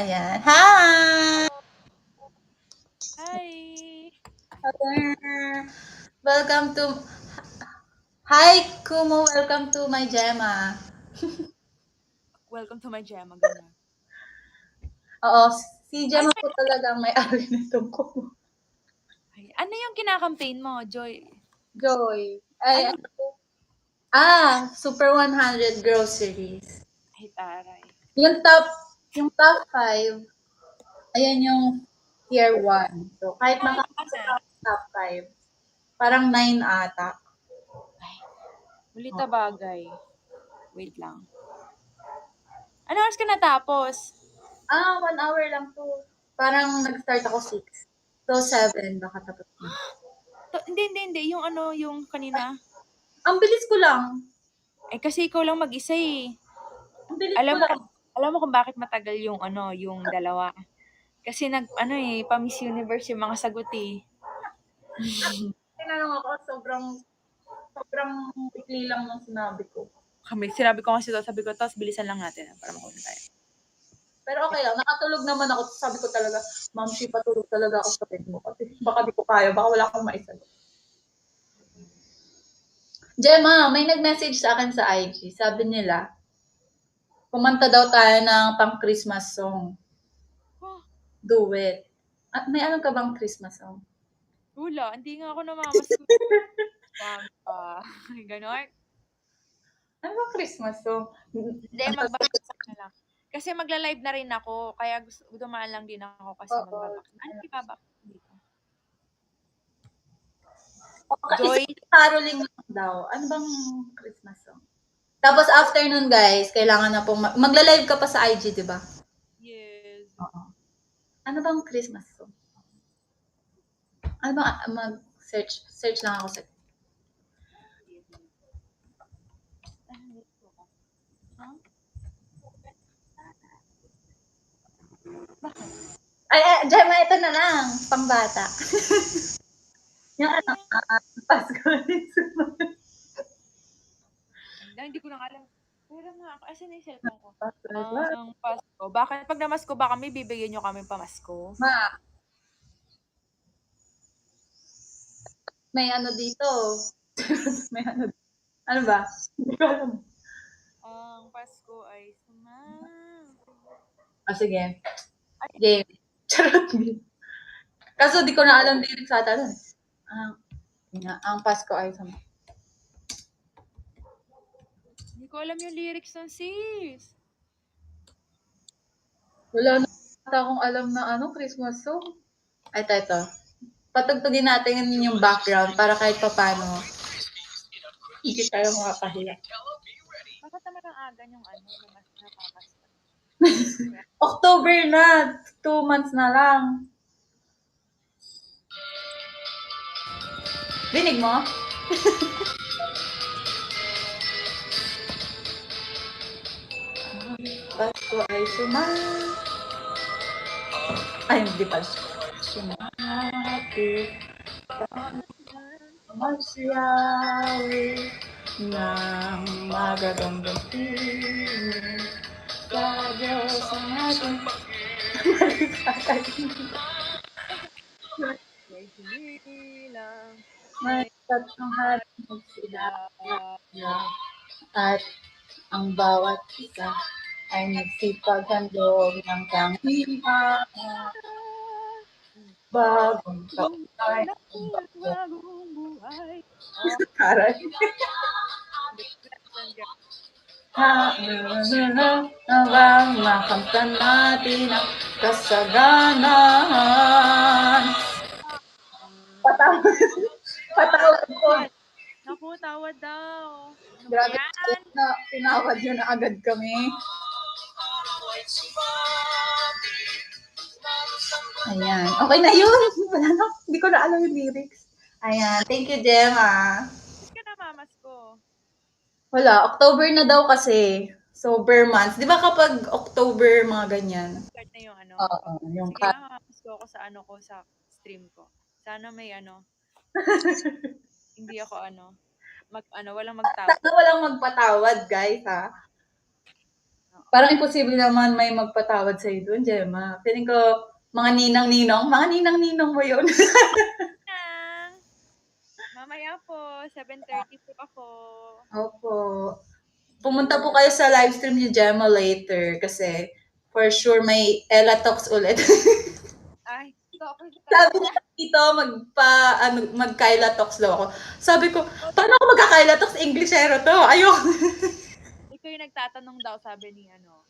Ayan. Hi! Hi! Welcome to... Hi, Kumu. Welcome to my Gemma. Welcome to my Gemma, ganyan. Oo, si Gemma po talaga ang may-ari nitong Kumu. Ay, ano yung kinakampaign mo, Joy? Joy. Ano? Super 100 groceries. Ay, taray. Yung top 5, ayan yung tier 1. So, kahit makapasok Ano? ka sa top 5, parang 9 ata. Ay, ulita bagay. Wait lang. Ano oras ka natapos? 1 hour lang to. Parang nag-start ako 6. So, 7, baka tapos na. Hindi. Yung ano, yung kanina. Ang bilis ko lang. Eh, kasi ikaw lang mag-isa eh. Ang bilis ko lang. Alam mo kung bakit matagal yung ano, yung dalawa. Kasi pa-Miss Universe yung mga sagot eh. Tinanong ako, sobrang ikli lang ng sinabi ko. Sinabi ko kasi sabi ko, tapos bilisan lang natin para makuha tayo. Pero okay lang, nakatulog naman ako. Sabi ko talaga, Ma'am, patulog talaga ako sa bed mo. Kasi baka di ko kaya, baka wala akong maisagot. Gemma, may nag-message sa akin sa IG. Sabi nila, kumanta daw tayo ng pang-Christmas song. Oh, Do it. At may alam ka bang Christmas song? wala, hindi nga ako namamasko. Pampa. Ganon. Ano bang Christmas song? Hindi, magbabaksak na lang. Kasi magla-live na rin ako, kaya dumaan lang din ako kasi Oo. magbabaksak. Ano ibabaksak dito? Joy? Joy? Caroling lang daw. Ano bang Christmas song? Tapos after nun guys, kailangan na pong magla-live ka pa sa IG, di ba? Yes. Oo. Ano bang Christmas song? Ano bang search lang ako sa... Gemma, ito na lang. Pangbata. Yung ano, Pasko is Hindi ko na alam. Pero nga ako, asan yung cellphone ko? Pasko is Ang Pasko. Bakit pag namasko ba kami, bibigyan nyo kami pamasko? May ano dito. May ano. Ano ba? Hindi ko alam. Ang Pasko ay Sige. Game. Charot. Kaso di ko na alam lyrics ata nun. Ang Pasko ay Hindi ko alam yung lyrics ng sis. wala na akong alam na Christmas song. Ito. Patugtugin natin yung background para kahit papano hindi tayo makakahiya. Bakit naman ang aga yung napapasko? October na. 2 months na lang. Dinig mo? Pasko ay Ay, hindi pa. Sumati. Magsiyawi ng magagandang piling sa Diyos ang ating maligaya. May sinilang. May tatlong hating magsilaya at ang bawat isa ay nagsipaghandog ng tanghihan. Bagong taon ay Bagong buhay. karay. Habang makamtan natin ang kasaganahan. Patawad ko. Naku, tawad daw. Ano ba Grabe yan? na tinawad yun na agad kami. Ayan. Okay na yun. Wala na. Hindi ko na alam yung lyrics. Ayan. Thank you, Gemma. Bakit ka namamasko? Wala. October na daw kasi. So, per months. Di ba kapag October, mga ganyan? Start na yung ano? Oo. Yung Sige nga, mamamasko ako sa stream ko. Sana may hindi ako walang magtawad. Sana walang magpatawad, guys, ha? Parang imposible naman may magpatawad sa'yo dun, Gemma. Feeling ko, mga ninang-ninong mo yun. Nang, mamaya po, 7:30 po ako. Opo. Pumunta po kayo sa live stream ni Gemma later kasi for sure may Ella Talks ulit. Ay, ito ako yung Sabi tatanong. niya dito mag-Kyla Talks daw ako. Sabi ko, paano ako magka-Kyla Talks? Englishero to. Ayoko. Ikaw yung nagtatanong daw, sabi ni Elo.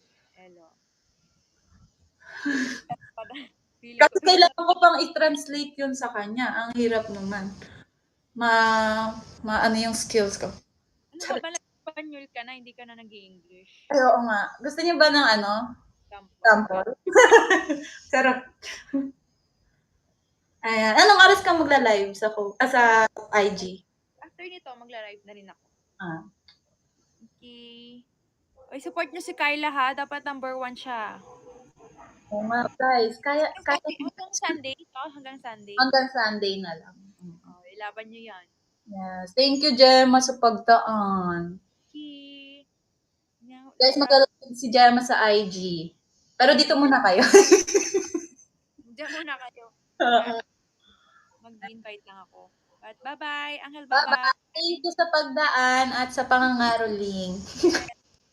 Feeling ko, Kasi kailangan ko pang i-translate yun sa kanya. Ang hirap naman. Ma, ano yung skills ko. ano ka ba, nag-Espanyol ka na, hindi ka na nag-i-English. Ay, oo nga. Gusto niyo ba ng ano? Sample. Sample? Sarap. Ayan. Anong oras ka magla-live sa IG? After nito, magla-live na rin ako. Ah. Okay. Oy, support nyo si Kyla ha. Dapat number 1 siya. Oo nga, guys. Kaya, Hanggang Sunday ito? Hanggang Sunday? hanggang Sunday na lang. Oh, ilaban nyo yan. Yes. Thank you, Gemma, sa pagdaan. Okay. Guys, maglalagay si Gemma sa IG. Pero dito muna kayo. Diyan muna kayo. Oo. Mag-invite lang ako. But bye-bye. Angel, Bye-bye. bye-bye. Thank you sa pagdaan at sa pangangaroling.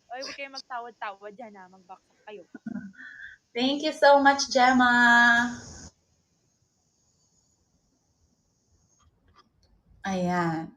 Oy, huwag kayo magtawad-tawad dyan ha. Mag-backstop kayo. Thank you so much, Gemma. Ayan.